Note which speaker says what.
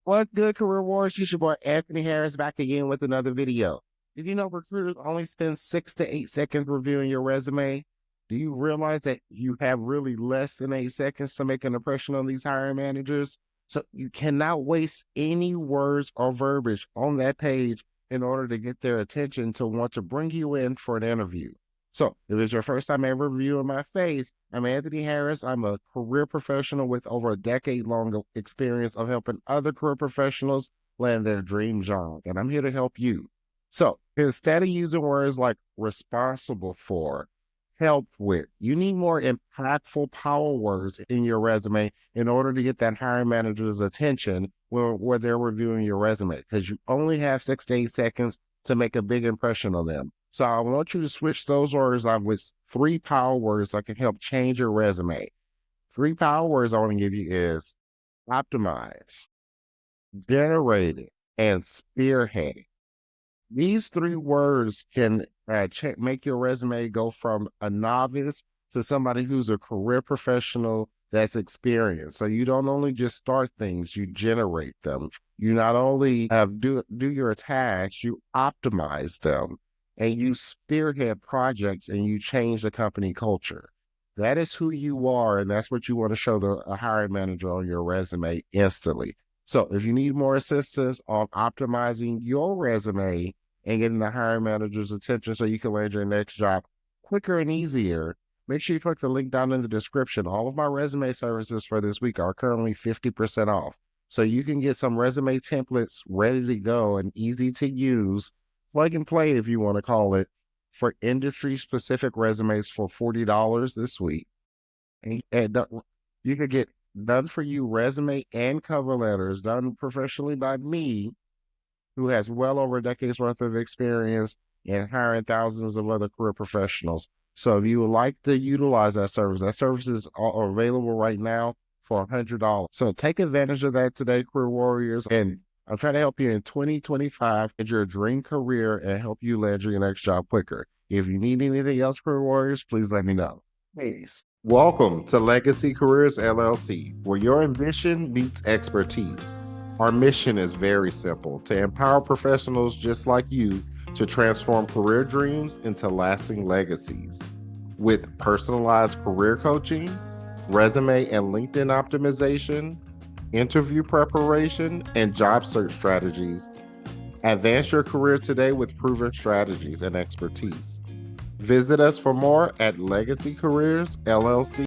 Speaker 1: What good, career wars? You your boy Anthony Harris back again with another video. Did you know recruiters only spend 6 to 8 seconds reviewing your resume? Do you realize that you have really less than 8 seconds to make an impression on these hiring managers? So you cannot waste any words or verbiage on that page in order to get their attention to want to bring you in for an interview. So, if it's your first time ever viewing my face, I'm Anthony Harris. I'm a career professional with over a decade-long experience of helping other career professionals land their dream job, and I'm here to help you. So, instead of using words like responsible for, help with, you need more impactful power words in your resume in order to get that hiring manager's attention where they're reviewing your resume, because you only have 6 to 8 seconds to make a big impression on them. So I want you to switch those words out with 3 power words that can help change your resume. 3 power words I want to give you is optimize, generated, and spearheading. These 3 words can make your resume go from a novice to somebody who's a career professional that's experienced. So you don't only just start things, you generate them. You not only do your tasks, you optimize them, and you spearhead projects, and you change the company culture. That is who you are, and that's what you want to show a hiring manager on your resume instantly. So if you need more assistance on optimizing your resume and getting the hiring manager's attention so you can land your next job quicker and easier, make sure you click the link down in the description. All of my resume services for this week are currently 50% off. So you can get some resume templates ready to go and easy to use, plug and play if you want to call it, for industry specific resumes for $40 this week. And you can get done for you resume and cover letters done professionally by me, who has well over a decade's worth of experience in hiring thousands of other career professionals. So if you would like to utilize that service is available right now for $100. So take advantage of that today, career warriors. And I'm trying to help you in 2025 get your dream career and help you land your next job quicker. If you need anything else, career warriors, please let me know. Peace. Welcome to Legacy Careers LLC, where your ambition meets expertise. Our mission is very simple: to empower professionals just like you to transform career dreams into lasting legacies. With personalized career coaching, resume and LinkedIn optimization, interview preparation, and job search strategies, advance your career today with proven strategies and expertise. Visit us for more at Legacy Careers LLC.